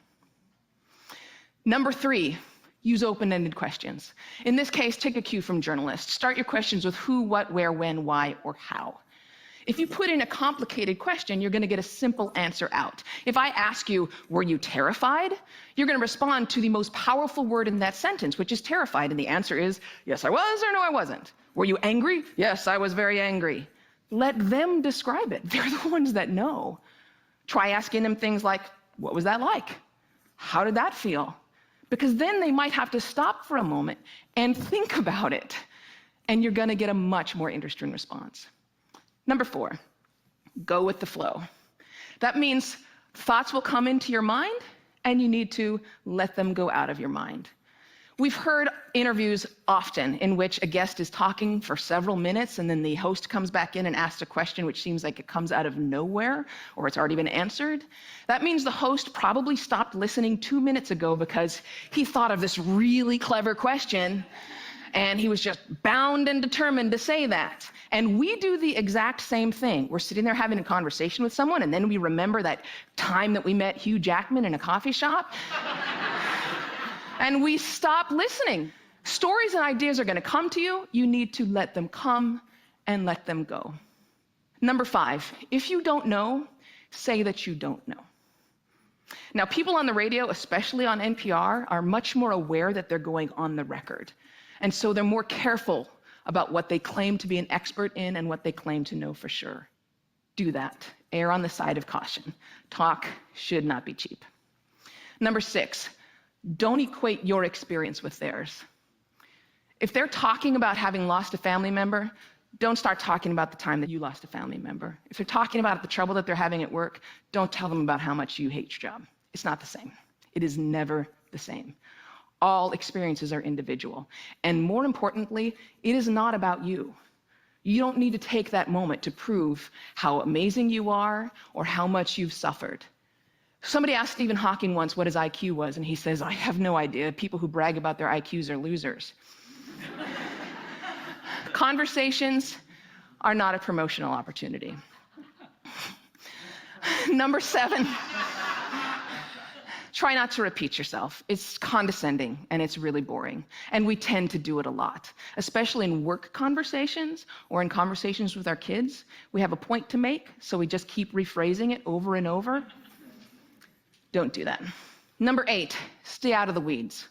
Number 3, use open-ended questions. In this case, take a cue from journalists. Start your questions with who, what, where, when, why, or how. If you put in a complicated question, you're going to get a simple answer out. If I ask you, were you terrified? You're going to respond to the most powerful word in that sentence, which is terrified, and the answer is, yes, I was, or no, I wasn't. Were you angry? Yes, I was very angry. Let them describe it. They're the ones that know. Try asking them things like, what was that like? How did that feel? Because then they might have to stop for a moment and think about it, and you're going to get a much more interesting response. Number 4, go with the flow. That means thoughts will come into your mind, and you need to let them go out of your mind. We've heard interviews often in which a guest is talking for several minutes, and then the host comes back in and asks a question which seems like it comes out of nowhere, or it's already been answered. That means the host probably stopped listening 2 minutes ago because he thought of this really clever question, and he was just bound and determined to say that. And we do the exact same thing. We're sitting there having a conversation with someone, and then we remember that time that we met Hugh Jackman in a coffee shop, and we stop listening. Stories and ideas are going to come to you. You need to let them come and let them go. Number 5, if you don't know, say that you don't know. Now, people on the radio, especially on NPR, are much more aware that they're going on the record. And so they're more careful about what they claim to be an expert in and what they claim to know for sure. Do that. Err on the side of caution. Talk should not be cheap. Number 6, don't equate your experience with theirs. If they're talking about having lost a family member, don't start talking about the time that you lost a family member. If they're talking about the trouble that they're having at work, don't tell them about how much you hate your job. It's not the same. It is never the same. All experiences are individual. And more importantly, it is not about you. You don't need to take that moment to prove how amazing you are or how much you've suffered. Somebody asked Stephen Hawking once what his IQ was, and he says, I have no idea. People who brag about their IQs are losers. Conversations are not a promotional opportunity. Number 7, try not to repeat yourself. It's condescending and it's really boring. And we tend to do it a lot, especially in work conversations or in conversations with our kids. We have a point to make, so we just keep rephrasing it over and over. Don't do that. Number 8, stay out of the weeds.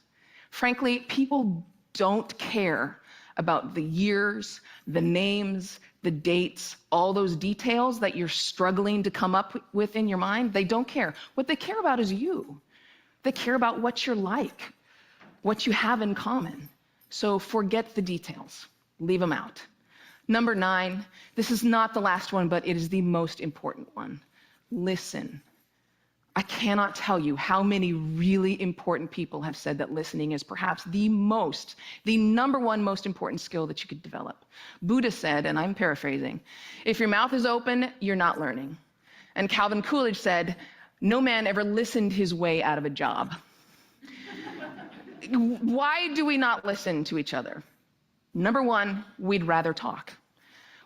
Frankly, people don't care about the years, the names, the dates, all those details that you're struggling to come up with in your mind. They don't care. What they care about is you. They care about what you're like, what you have in common. So forget the details. Leave them out. Number 9, this is not the last one, but it is the most important one. Listen. I cannot tell you how many really important people have said that listening is perhaps the number one most important skill that you could develop. Buddha said, and I'm paraphrasing, if your mouth is open, you're not learning. And Calvin Coolidge said, no man ever listened his way out of a job. Why do we not listen to each other? Number 1, we'd rather talk.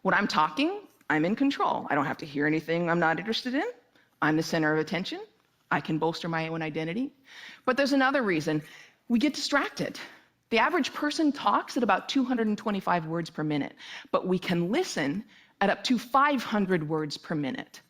When I'm talking, I'm in control. I don't have to hear anything I'm not interested in. I'm the center of attention. I can bolster my own identity. But there's another reason. We get distracted. The average person talks at about 225 words per minute, but we can listen at up to 500 words per minute.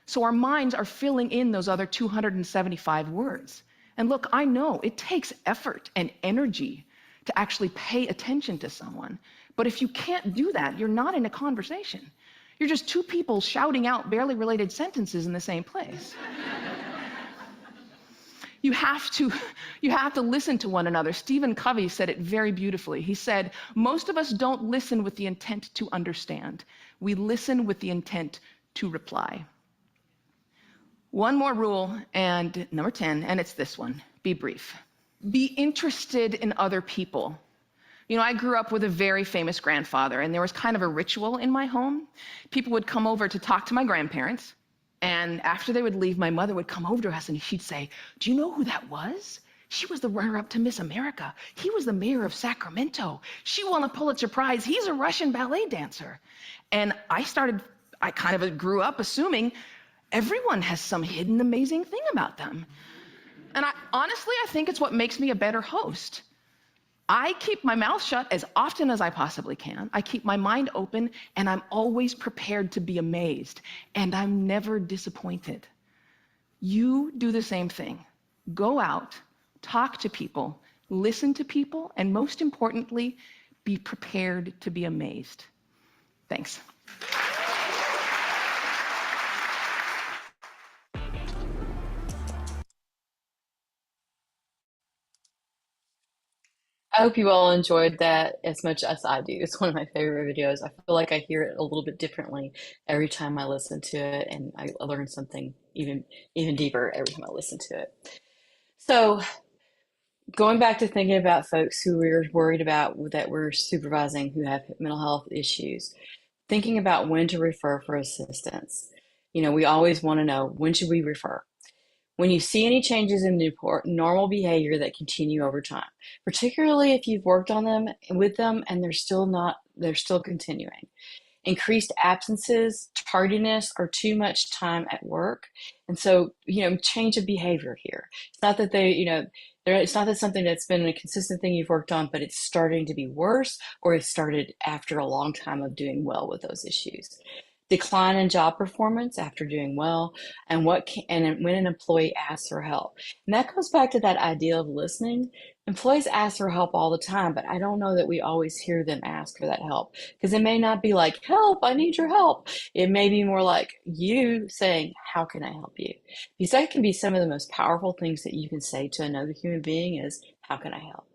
So our minds are filling in those other 275 words. And look, I know it takes effort and energy to actually pay attention to someone. But if you can't do that, you're not in a conversation. You're just two people shouting out barely related sentences in the same place. You have to listen to one another. Stephen Covey said it very beautifully. He said, most of us don't listen with the intent to understand. We listen with the intent to reply. One more rule, and number 10, and it's this one. Be brief. Be interested in other people. You know, I grew up with a very famous grandfather, and there was kind of a ritual in my home. People would come over to talk to my grandparents, and after they would leave, my mother would come over to us and she'd say, "Do you know who that was? She was the runner-up to Miss America. He was the mayor of Sacramento. She won a Pulitzer Prize. He's a Russian ballet dancer." And I kind of grew up assuming everyone has some hidden amazing thing about them. And honestly, I think it's what makes me a better host. I keep my mouth shut as often as I possibly can. I keep my mind open, and I'm always prepared to be amazed, and I'm never disappointed. You do the same thing. Go out, talk to people, listen to people, and most importantly, be prepared to be amazed. Thanks. I hope you all enjoyed that as much as I do. It's one of my favorite videos. I feel like I hear it a little bit differently every time I listen to it, and I learn something even deeper every time I listen to it. So, going back to thinking about folks who we're worried about that we're supervising who have mental health issues, thinking about when to refer for assistance. You know, we always want to know, when should we refer? When you see any changes in normal behavior that continue over time, particularly if you've worked on them with them and they're still continuing. Increased absences, tardiness, or too much time at work. And so, change of behavior here. It's not that it's not that something that's been a consistent thing you've worked on, but it's starting to be worse, or it started after a long time of doing well with those issues. Decline in job performance after doing well, and when an employee asks for help. And that goes back to that idea of listening. Employees ask for help all the time, but I don't know that we always hear them ask for that help, because it may not be like, "Help, I need your help." It may be more like you saying, "How can I help you?" Because that can be some of the most powerful things that you can say to another human being is, "How can I help?"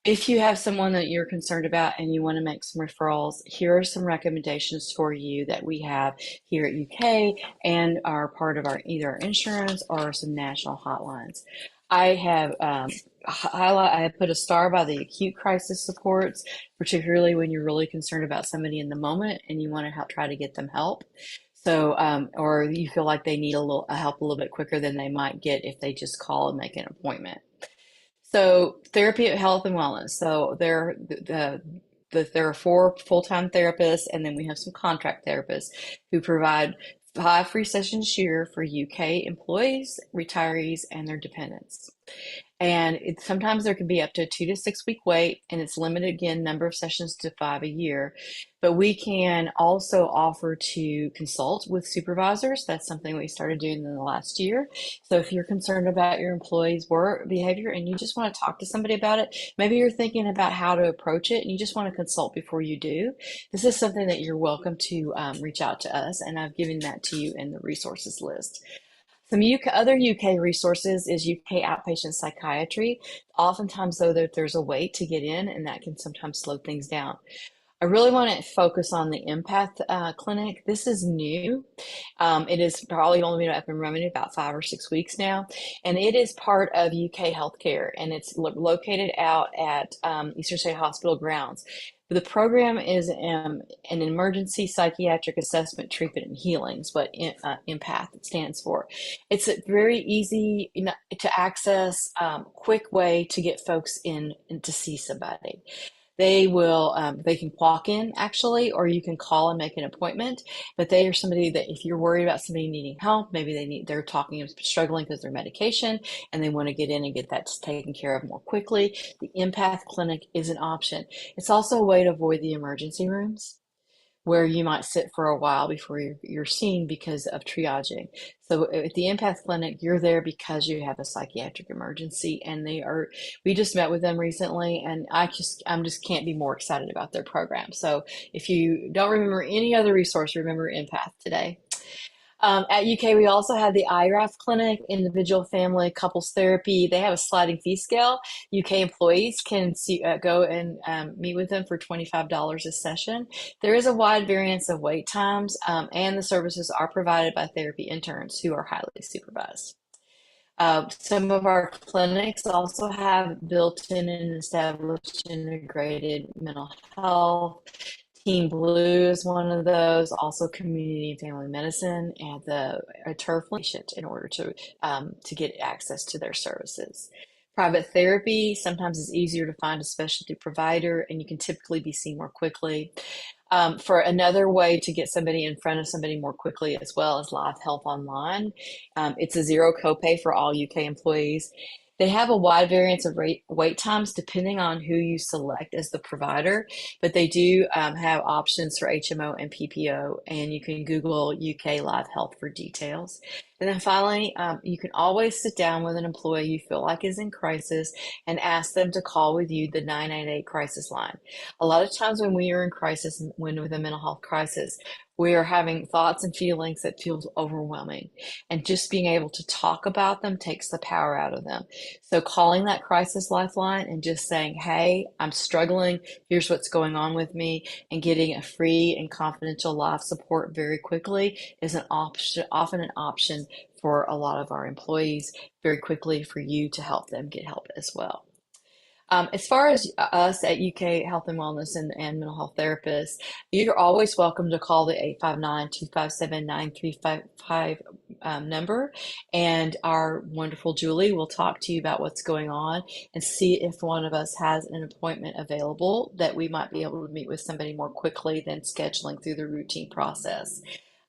If you have someone that you're concerned about and you want to make some referrals, here are some recommendations for you that we have here at UK and are part of our either insurance or some national hotlines. I have I have put a star by the acute crisis supports, particularly when you're really concerned about somebody in the moment and you want to try to get them help. So, or you feel like they need a help a little bit quicker than they might get if they just call and make an appointment. So therapy at health and wellness. So there are 4 full-time therapists, and then we have some contract therapists who provide 5 free sessions a year for UK employees, retirees, and their dependents. And sometimes there can be up to a 2 to 6 week wait, and it's limited again, number of sessions to 5 a year. But we can also offer to consult with supervisors. That's something we started doing in the last year. So if you're concerned about your employees' work behavior and you just want to talk to somebody about it, maybe you're thinking about how to approach it and you just want to consult before you do, this is something that you're welcome to reach out to us. And I've given that to you in the resources list. Some other UK resources is UK outpatient psychiatry. Oftentimes, though, there's a wait to get in, and that can sometimes slow things down. I really want to focus on the empath clinic. This is new. It is probably only been up and running about 5 or 6 weeks now, and it is part of UK healthcare, and it's located out at Eastern State Hospital grounds. The program is an emergency psychiatric assessment, treatment, and healing is what empath stands for. It's a very easy to access, quick way to get folks in to see somebody. They can walk in actually, or you can call and make an appointment. But they are somebody that if you're worried about somebody needing help, maybe they're struggling because their medication and they want to get in and get that taken care of more quickly. The empath clinic is an option. It's also a way to avoid the emergency rooms, where you might sit for a while before you're seen because of triaging. So at the empath clinic, you're there because you have a psychiatric emergency, and we just met with them recently, and I'm just can't be more excited about their program. So if you don't remember any other resource, remember empath today. At UK, we also have the IRAF clinic, individual, family, couples therapy. They have a sliding fee scale. UK employees can go and meet with them for $25 a session. There is a wide variance of wait times, and the services are provided by therapy interns who are highly supervised. Some of our clinics also have built-in and established integrated mental health. Team Blue is one of those, also community and family medicine, and a turf patient in order to get access to their services. Private therapy sometimes is easier to find a specialty provider, and you can typically be seen more quickly. For another way to get somebody in front of somebody more quickly as well as Live Health Online. It's a zero copay for all UK employees. They have a wide variance of wait times depending on who you select as the provider, but they do have options for HMO and PPO, and you can Google UK Live Health for details. And then finally, you can always sit down with an employee you feel like is in crisis and ask them to call with you the 988 crisis line. A lot of times when we are in crisis, when with a mental health crisis, we are having thoughts and feelings that feels overwhelming. And just being able to talk about them takes the power out of them. So calling that crisis lifeline and just saying, hey, I'm struggling. Here's what's going on with me, and getting a free and confidential life support very quickly is often an option for a lot of our employees very quickly for you to help them get help as well. As far as us at UK Health and Wellness and mental health therapists, you're always welcome to call the 859-257-9355 number, and our wonderful Julie will talk to you about what's going on and see if one of us has an appointment available that we might be able to meet with somebody more quickly than scheduling through the routine process.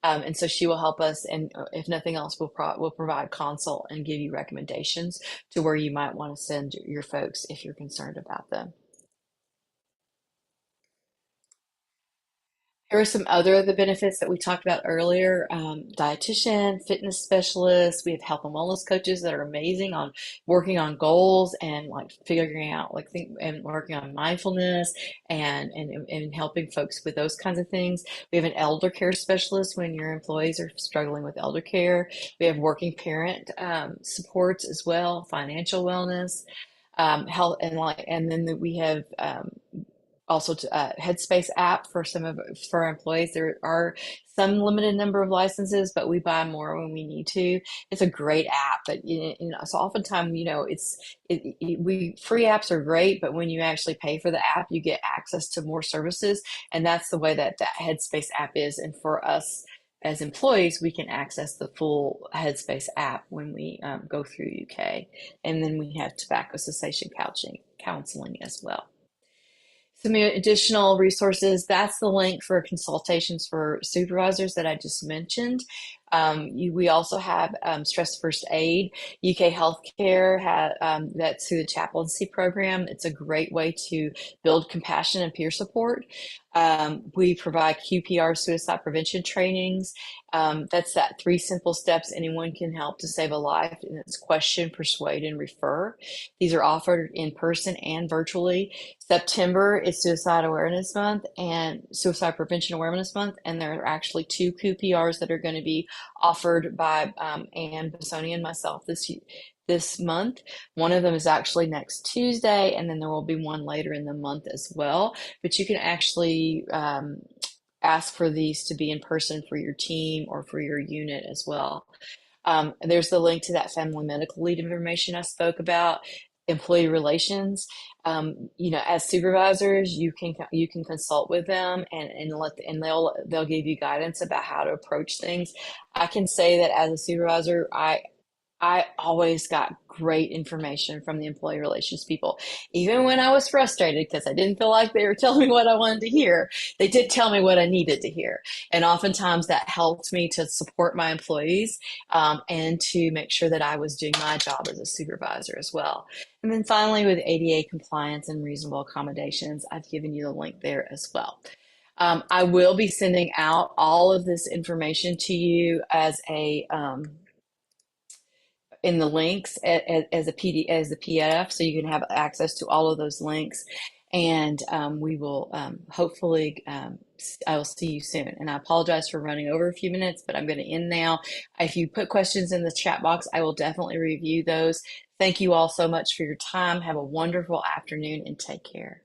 And so she will help us, and if nothing else, we'll provide consult and give you recommendations to where you might want to send your folks if you're concerned about them. There are some other of the benefits that we talked about earlier. Dietitian, fitness specialists. We have health and wellness coaches that are amazing on working on goals and like figuring out and working on mindfulness and helping folks with those kinds of things. We have an elder care specialist when your employees are struggling with elder care. We have working parent supports as well, financial wellness, health, and then we have also Headspace app for our employees. There are some limited number of licenses, but we buy more when we need to. It's a great app, but so oftentimes we free apps are great, but when you actually pay for the app, you get access to more services, and that's the way that Headspace app is. And for us as employees, we can access the full Headspace app when we go through UK, and then we have tobacco cessation counseling as well. Some additional resources, that's the link for consultations for supervisors that I just mentioned. We also have Stress First Aid. UK Healthcare, that's through the chaplaincy program. It's a great way to build compassion and peer support. We provide QPR suicide prevention trainings. That's that 3 simple steps anyone can help to save a life, and it's question, persuade, and refer. These are offered in person and virtually. September is Suicide Awareness Month and Suicide Prevention Awareness Month, and there are actually 2 QPRs that are going to be offered by Ann Bissoni and myself this month. One of them is actually next Tuesday, and then there will be one later in the month as well. But you can actually ask for these to be in person for your team or for your unit as well. There's the link to that family medical lead information I spoke about. Employee relations, as supervisors, you can consult with them and they'll give you guidance about how to approach things. I can say that as a supervisor, I always got great information from the employee relations people. Even when I was frustrated because I didn't feel like they were telling me what I wanted to hear, they did tell me what I needed to hear. And oftentimes that helped me to support my employees and to make sure that I was doing my job as a supervisor as well. And then finally, with ADA compliance and reasonable accommodations, I've given you the link there as well. I will be sending out all of this information to you as in the links as a PDF, so you can have access to all of those links. And we will hopefully, I will see you soon. And I apologize for running over a few minutes, but I'm going to end now. If you put questions in the chat box, I will definitely review those. Thank you all so much for your time. Have a wonderful afternoon and take care.